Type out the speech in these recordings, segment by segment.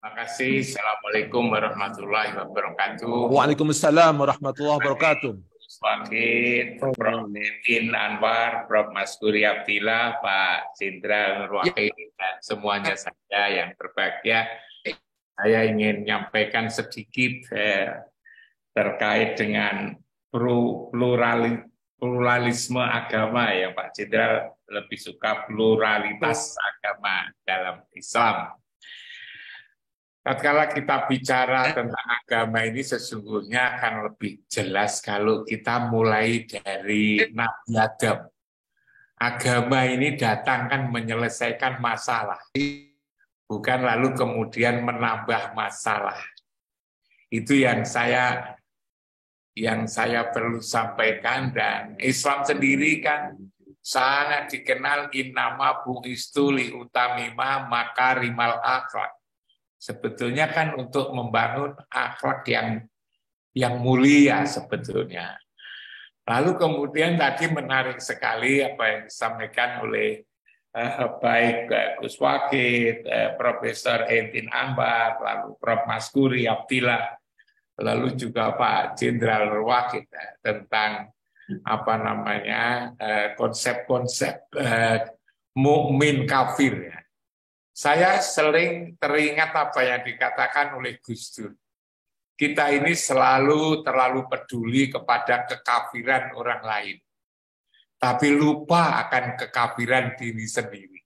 Terima kasih. Assalamualaikum warahmatullahi wabarakatuh. Waalaikumsalam warahmatullahi wabarakatuh. Wakil, Prof. Edin Anwar, Prof. Maskuri Abdillah, Pak Jenderal Wakil, dan semuanya saja yang berbahagia. Saya ingin menyampaikan sedikit terkait dengan pluralisme agama ya Pak Jenderal lebih suka pluralitas agama dalam Islam. Tatkala kita bicara tentang agama ini sesungguhnya akan lebih jelas kalau kita mulai dari Nabi Adam. Agama ini datang kan menyelesaikan masalah, bukan lalu kemudian menambah masalah. Itu yang saya perlu sampaikan, dan Islam sendiri kan sangat dikenal innama bu'istu li utamima makarimal akhlak. Sebetulnya kan untuk membangun akhlak yang mulia sebetulnya. Lalu kemudian tadi menarik sekali apa yang disampaikan oleh baik Gus Wakil, Profesor Edin Anwar, lalu Prof. Maskuri Abdillah, lalu juga Pak Jenderal Wakil tentang konsep-konsep mukmin kafir ya. Saya sering teringat apa yang dikatakan oleh Gus Dur. Kita ini selalu terlalu peduli kepada kekafiran orang lain, tapi lupa akan kekafiran diri sendiri.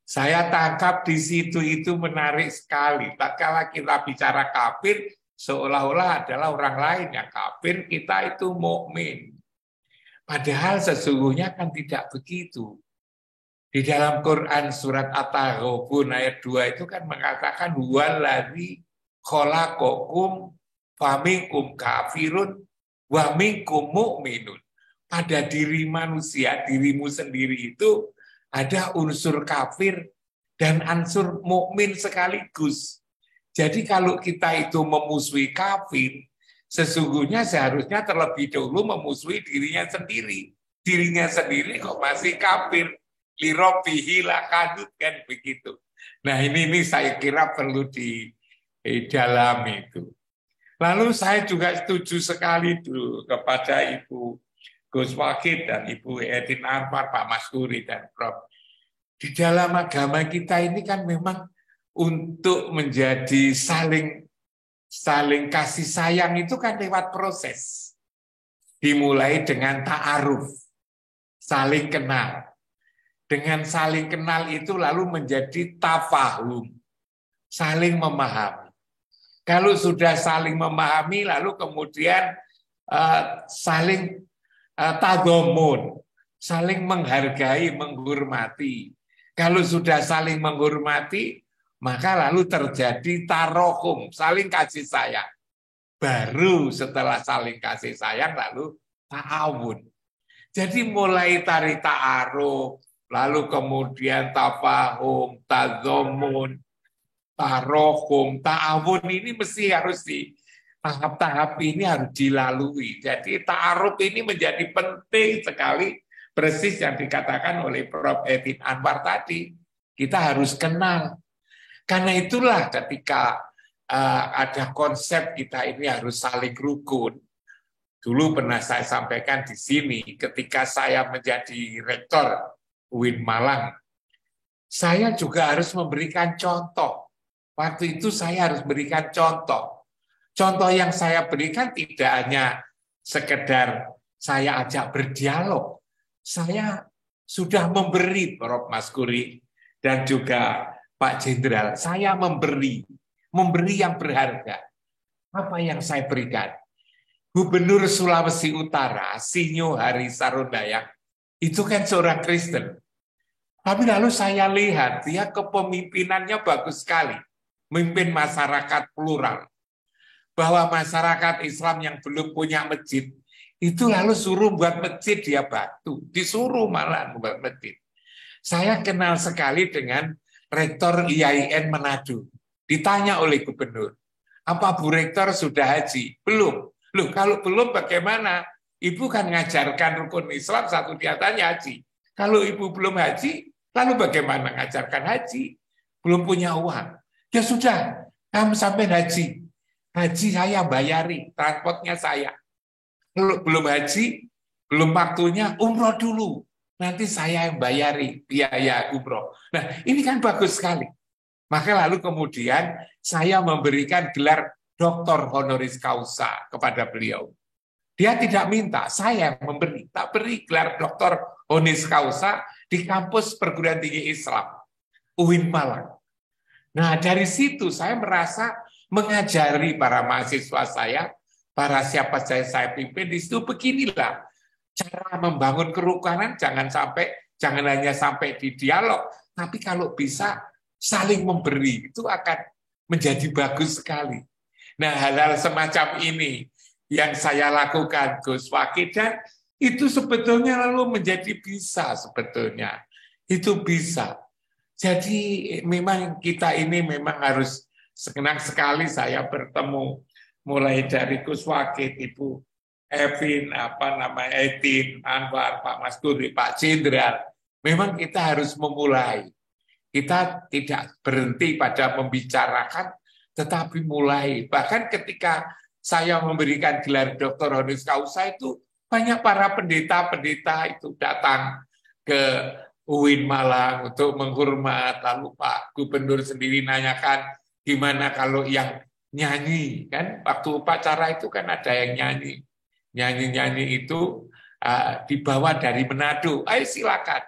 Saya tangkap di situ itu menarik sekali. Tak kala kita bicara kafir, seolah-olah adalah orang lain yang kafir, kita itu mukmin. Padahal sesungguhnya kan tidak begitu. Di dalam Quran surat At-Taghabun ayat 2 itu kan mengatakan huwallazi khalaqakum faminkum kafirun wa minkum mu'minun. Pada diri manusia, dirimu sendiri itu ada unsur kafir dan unsur mukmin sekaligus. Jadi kalau kita itu memusuhi kafir, sesungguhnya seharusnya terlebih dahulu memusuhi dirinya sendiri. Dirinya sendiri kok masih kafir. Lirobihi lakadut kan begitu. Nah ini saya kira perlu didalami itu. Lalu saya juga setuju sekali tuh kepada Ibu Gus Wakil dan Ibu Edin Anwar, Pak Maskuri dan Prof. Di dalam agama kita ini kan memang untuk menjadi saling kasih sayang itu kan lewat proses. Dimulai dengan ta'aruf, saling kenal. Dengan saling kenal itu lalu menjadi tafahum, saling memahami. Kalau sudah saling memahami lalu kemudian saling tadomun, saling menghargai, menghormati. Kalau sudah saling menghormati, maka lalu terjadi tarohum, saling kasih sayang. Baru setelah saling kasih sayang lalu ta'awun. Jadi mulai dari ta'aruf, lalu kemudian tafahum, tazomun, tarohum, ta'awun ini mesti harus di tahap-tahap ini harus dilalui. Jadi ta'aruf ini menjadi penting sekali, persis yang dikatakan oleh Prof. Edin Anwar tadi. Kita harus kenal. Karena itulah ketika ada konsep kita ini harus saling rukun. Dulu pernah saya sampaikan di sini ketika saya menjadi rektor UIN Malang, saya juga harus memberikan contoh. Waktu itu saya harus berikan contoh. Contoh yang saya berikan tidak hanya sekedar saya ajak berdialog. Saya sudah memberi, Prof. Maskuri dan juga Pak Jenderal, saya memberi yang berharga. Apa yang saya berikan? Gubernur Sulawesi Utara, Sinyo Hari Sarundayang, itu kan seorang Kristen. Tapi lalu saya lihat dia kepemimpinannya bagus sekali. Memimpin masyarakat plural. Bahwa masyarakat Islam yang belum punya masjid, itu lalu suruh buat masjid dia bantu. Disuruh malah buat masjid. Saya kenal sekali dengan Rektor IAIN Manado. Ditanya oleh gubernur, apa Bu Rektor sudah haji? Belum. Loh, kalau belum bagaimana? Ibu kan ngajarkan rukun Islam, satu diantaranya haji. Kalau ibu belum haji, lalu bagaimana ngajarkan haji? Belum punya uang. Ya sudah, kamu sampai haji. Haji saya bayari, transportnya saya. Kalau belum haji, belum waktunya, umroh dulu. Nanti saya yang bayari biaya umroh. Nah, ini kan bagus sekali. Maka lalu kemudian saya memberikan gelar doktor honoris causa kepada beliau. Dia tidak minta, saya yang memberi. Tak beri gelar doktor honoris causa di kampus perguruan tinggi Islam, UIN Malang. Nah, dari situ saya merasa mengajari para mahasiswa saya, para siapa saya pimpin, di situ beginilah cara membangun kerukunan, jangan hanya sampai di dialog, tapi kalau bisa saling memberi, itu akan menjadi bagus sekali. Nah, hal-hal semacam ini yang saya lakukan, Gus Wakil, dan itu sebetulnya lalu menjadi bisa sebetulnya. Itu bisa. Jadi memang kita ini memang harus senang sekali saya bertemu mulai dari Gus Wakil, Ibu Evin, Etin, Anwar, Pak Mas Duri, Pak Jenderal. Memang kita harus memulai. Kita tidak berhenti pada membicarakan, tetapi mulai. Bahkan ketika saya memberikan gelar doktor honoris causa itu banyak para pendeta-pendeta itu datang ke UIN Malang untuk menghormat. Lalu Pak Gubernur sendiri nanyakan gimana kalau yang nyanyi, kan waktu upacara itu kan ada yang nyanyi. Nyanyi-nyanyi itu dibawa dari Manado. Ayo silakan.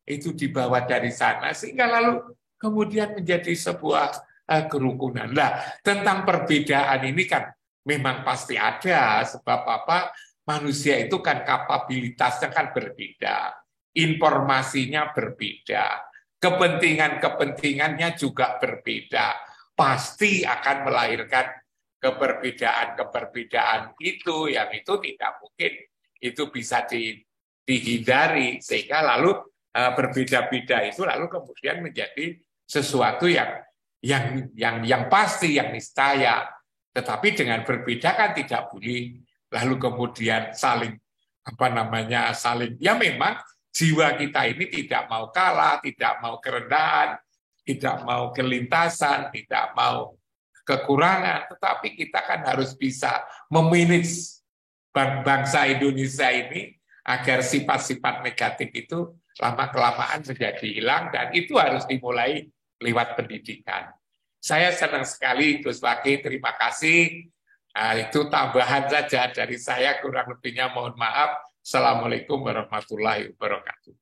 Itu dibawa dari sana sehingga lalu kemudian menjadi sebuah kerukunan. Nah, tentang perbedaan ini kan memang pasti ada, sebab apa? Manusia itu kan kapabilitasnya kan berbeda, informasinya berbeda, kepentingannya juga berbeda. Pasti akan melahirkan keperbedaan itu, yang itu tidak mungkin itu bisa dihindari, sehingga lalu berbeda-beda itu lalu kemudian menjadi sesuatu yang pasti, yang niscaya. Tetapi dengan berbeda kan tidak boleh lalu kemudian saling saling, ya memang jiwa kita ini tidak mau kalah, tidak mau kerendahan, tidak mau kelintasan, tidak mau kekurangan, tetapi kita kan harus bisa memanage bangsa Indonesia ini agar sifat-sifat negatif itu lama-kelamaan menjadi hilang, dan itu harus dimulai lewat pendidikan. Saya senang sekali, Gus Wakil, terima kasih. Itu tambahan saja dari saya, kurang lebihnya mohon maaf. Assalamualaikum warahmatullahi wabarakatuh.